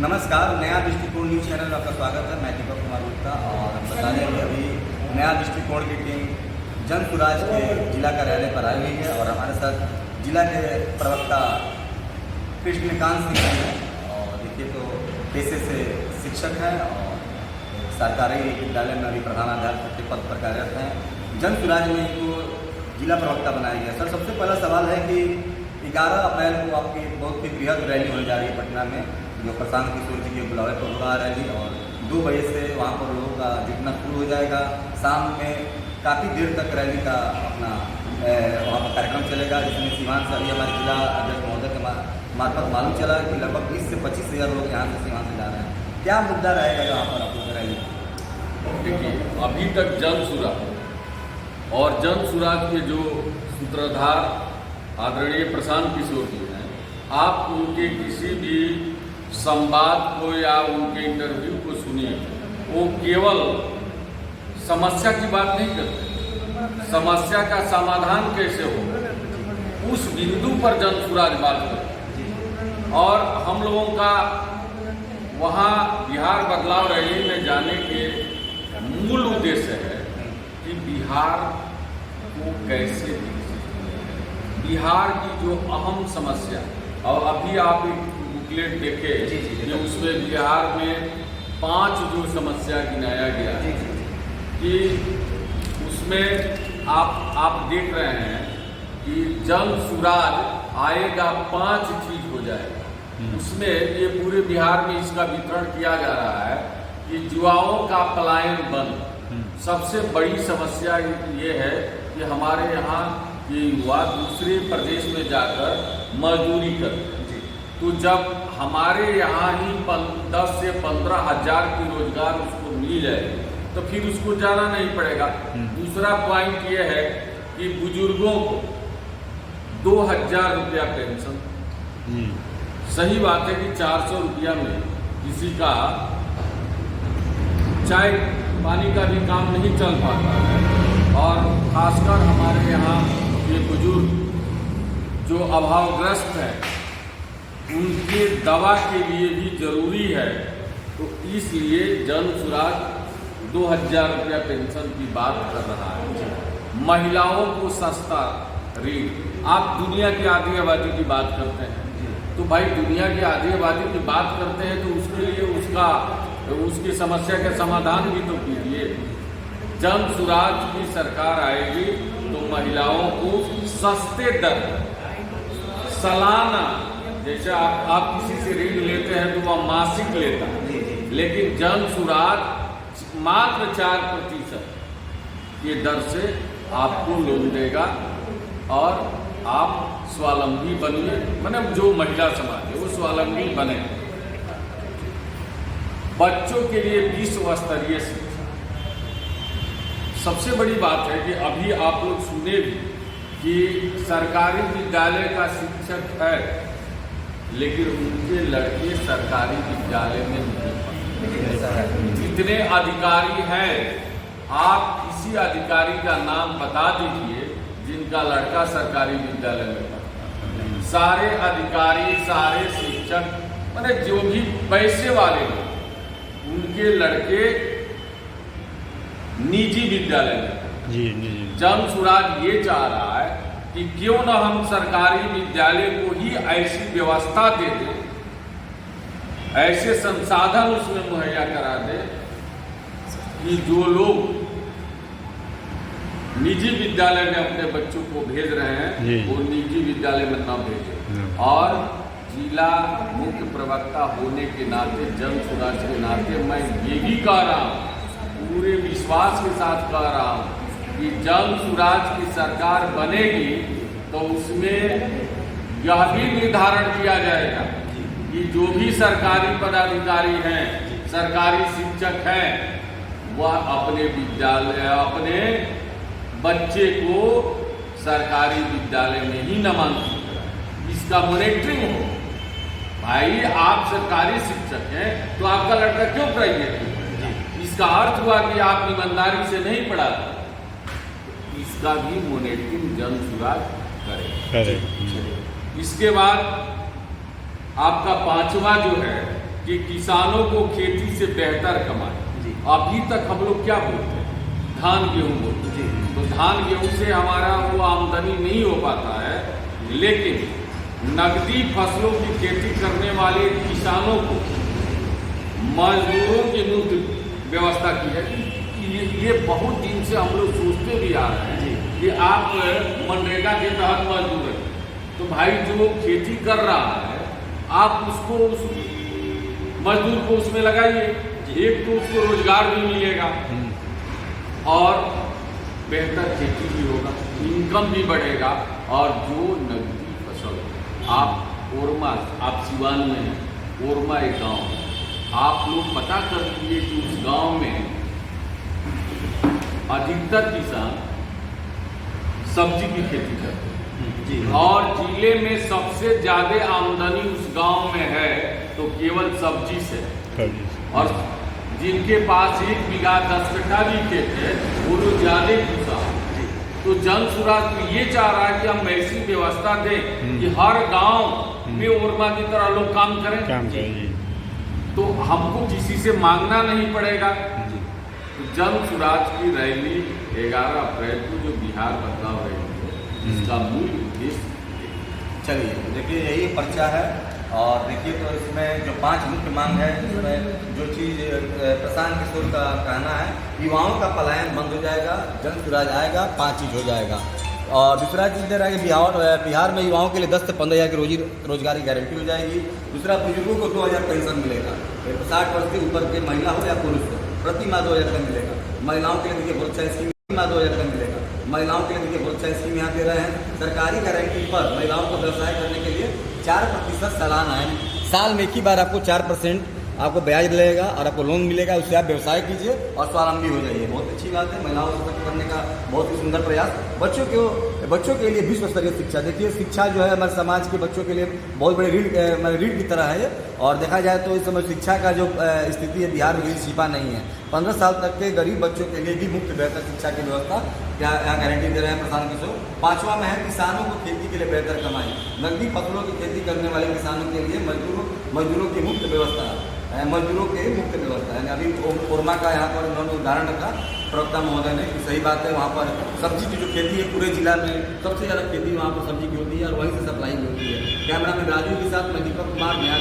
नमस्कार, नया दृष्टिकोण न्यूज़ चैनल में आपका स्वागत है। मैं दीपक कुमार गुप्ता और हम बता दें कि अभी नया दृष्टिकोण की टीम जन सुराज के जिला कार्यालय पर आई हुई है और हमारे साथ जिला के प्रवक्ता कृष्णकांत सिंह हैं। और देखिए तो पेशे से शिक्षक हैं और सरकारी विद्यालय में अभी प्रधानाध्यापक के पद पर कार्यरत हैं। जन सुराज में इनको जिला प्रवक्ता बनाया गया। सर, सबसे पहला सवाल है कि 11 अप्रैल को आपकी बहुत ही बृहद रैली होने जा रही है पटना में, जो प्रशांत किशोर जी के बुलावे पर होगा रैली, और 2 बजे से वहाँ पर लोगों का जुटना शुरू हो जाएगा। शाम में काफ़ी देर तक रैली का अपना वहाँ पर कार्यक्रम चलेगा, जिसमें सीवान से अभी हमारे जिला अध्यक्ष महोदय के मार्फत मालूम चला कि लगभग 20 से 25 हज़ार लोग यहाँ से सीवान से जा रहे हैं। क्या मुद्दा रहेगा यहाँ पर आप लोग रैली? देखिए, अभी तक जन सुराज और जन सुराज के जो सूत्रधार आदरणीय प्रशांत किशोर जी हैं, आप उनके किसी भी संवाद को या उनके इंटरव्यू को सुनिए, वो केवल समस्या की बात नहीं करते, समस्या का समाधान कैसे हो उस बिंदु पर जन सुराज बात करते। और हम लोगों का वहाँ बिहार बदलाव रैली में जाने के मूल उद्देश्य है कि बिहार को कैसे, बिहार की जो अहम समस्या, और अभी आप एक बुकलेट देखे कि उसमें बिहार में 5 जो समस्या गिनाया गया कि उसमें आप देख रहे हैं कि जन सुराज आएगा 5 चीज हो जाएगा। उसमें ये पूरे बिहार में इसका वितरण किया जा रहा है कि युवाओं का पलायन बंद। सबसे बड़ी समस्या ये है कि हमारे यहाँ ये युवा दूसरे प्रदेश में जाकर मजदूरी करते हैं। तो जब हमारे यहाँ ही 10 से 15 हज़ार की रोजगार उसको मिल जाए तो फिर उसको जाना नहीं पड़ेगा। दूसरा पॉइंट ये है कि बुजुर्गों को 2000 रुपया पेंशन। सही बात है कि 400 रुपया में किसी का चाय पानी का भी काम नहीं चल पाता है। और खासकर हमारे यहाँ ये बुजुर्ग जो अभावग्रस्त हैं, उनके दवा के लिए भी जरूरी है। तो इसलिए जन सुराज 2000 रुपया पेंशन की बात कर रहा है। महिलाओं को सस्ता ऋण। आप दुनिया की आधी आबादी की बात करते हैं, तो भाई दुनिया की आधी आबादी की बात करते हैं तो उसके लिए उसकी समस्या के समाधान भी तो कीजिए। जन सुराज की सरकार आएगी तो महिलाओं को सस्ते दर सालाना, जैसे आप किसी से ऋण लेते हैं तो वह मासिक लेता है, लेकिन जन सुराज मात्र 4% ये दर से आपको लोन देगा और आप स्वावलंबी बनिए। मतलब जो महिला समाज है वो स्वावलंबी बने। बच्चों के लिए विश्व स्तरीय शिक्षा। सबसे बड़ी बात है कि अभी आप लोग सुने भी कि सरकारी विद्यालय का शिक्षक है, लेकिन उनके लड़के सरकारी विद्यालय में नहीं पढ़ते। जितने अधिकारी हैं, आप किसी अधिकारी का नाम बता दीजिए जिनका लड़का सरकारी विद्यालय में पढ़ता है। सारे अधिकारी, सारे शिक्षक, माने जो भी पैसे वाले लोग, उनके लड़के निजी विद्यालय में। जन सुराज ये चाह रहा है कि क्यों न हम सरकारी विद्यालय को ही ऐसी व्यवस्था दे दें, ऐसे संसाधन उसमें मुहैया करा दे कि जो लोग निजी विद्यालय में अपने बच्चों को भेज रहे हैं वो निजी विद्यालय में न भेजें। और जिला मुख्य प्रवक्ता होने के नाते, जन सुराज के नाते मैं ये भी कह रहा हूँ, पूरे विश्वास के साथ कह रहा हूँ कि जन सुराज की सरकार बनेगी तो उसमें यह भी निर्धारण किया जाएगा कि जो भी सरकारी पदाधिकारी हैं, सरकारी शिक्षक हैं, वह अपने विद्यालय, अपने बच्चे को सरकारी विद्यालय में ही नामांकित कराएं। इसका मॉनिटरिंग हो। भाई आप सरकारी शिक्षक हैं तो आपका लड़का क्यों प्राइवेट? इसका अर्थ हुआ कि आप ईमानदारी से नहीं पढ़ाते। इसका भी मॉनिटरिंग जन सुराज करे। इसके बाद आपका 5वां जो है कि किसानों को खेती से बेहतर कमाए। जी। अभी तक हम लोग क्या बोलते हैं, धान गेहूँ बोलते हैं। जी। तो धान गेहूँ से हमारा वो आमदनी नहीं हो पाता है, लेकिन नकदी फसलों की खेती करने वाले किसानों को मजदूरों की मुफ्त व्यवस्था की है। ये बहुत दिन से हम लोग सोचते भी आ रहे हैं कि आप मनरेगा के तहत मजदूर हैं, तो भाई जो खेती कर रहा है आप उसको उस मजदूर को उसमें लगाइए, एक तो उसको रोजगार भी मिलेगा और बेहतर खेती भी होगा, इनकम भी बढ़ेगा। और जो नकदी फसल आप ओरमा, आप सिवान में हैं, ओरमा एक गांव है, आप लोग पता कर लीजिए कि उस गांव में अधिकतर किसान सब्जी की खेती करते हैं जी। और जिले में सबसे ज्यादा आमदनी उस गांव में है तो केवल सब्जी से। और जिनके पास 1 बीघा 10 कट्ठा भी खेत है वो लोग ज्यादा किसान। तो जन स्वराज ये चाह रहा है कि हम ऐसी व्यवस्था दें कि हर गांव में ओरमा की तरह लोग काम करें, तो हमको किसी से मांगना नहीं पड़ेगा। तो जन स्वराज की रैली 11 अप्रैल को जो बिहार बदलाव रैली है, इसका मूल उद्देश्य। चलिए देखिए, यही पर्चा है और देखिए तो इसमें जो 5 मुख्य मांग है, इसमें जो चीज़ प्रशांत किशोर का कहना है, युवाओं का पलायन बंद हो जाएगा, जन स्वराज आएगा, 5 चीज़ हो जाएगा। और दूसरा चीज़ दे रहा है कि बिहार में युवाओं के लिए 10 से 15 हज़ार की रोजगार की गारंटी हो जाएगी। दूसरा, बुजुर्गों को 2000 पेंशन मिलेगा, 60 वर्ष के ऊपर के महिला हो या पुरुष हो, प्रति माह 2000 का मिलेगा। महिलाओं के लिए देखिए प्रोत्साहन स्कीम, प्रति माह 2000 का मिलेगा। महिलाओं के लिए देखिए प्रोत्साहन स्कीम यहाँ दे रहे हैं, सरकारी गारंटी पर महिलाओं को व्यवसाय करने के लिए 4% सालाना है, साल में एक ही बार आपको 4% आपको ब्याज लगेगा और आपको लोन मिलेगा, उससे आप व्यवसाय कीजिए और स्वावलंबी हो जाइए। बहुत अच्छी बात है, महिलाओं को सशक्त करने का बहुत ही सुंदर प्रयास। बच्चों के लिए विश्व स्तरीय शिक्षा, देखिए शिक्षा जो है हमारे समाज के बच्चों के लिए बहुत बड़े रीढ़ की तरह है ये। और देखा जाए तो इस समय शिक्षा का जो स्थिति है बिहार में छिपा नहीं है। 15 साल तक के गरीब बच्चों के लिए भी मुफ्त बेहतर शिक्षा की व्यवस्था यहाँ गारंटी दे रहे हैं प्रशांत किशोर। 5वां में है किसानों को खेती के लिए बेहतर कमाई, नकदी फसलों की खेती करने वाले किसानों के लिए मजदूरों की मुफ्त व्यवस्था, यानी अभी ओरमा का यहाँ पर उन्होंने उदाहरण रखा प्रवक्ता महोदय ने, सही बात है। वहाँ पर सब्जी की जो खेती है पूरे जिला में सबसे ज़्यादा खेती वहाँ पर सब्जी की होती है और वहीं से सप्लाई भी होती है। कैमरा में राजू के साथ मैं दीपक कुमार, नया।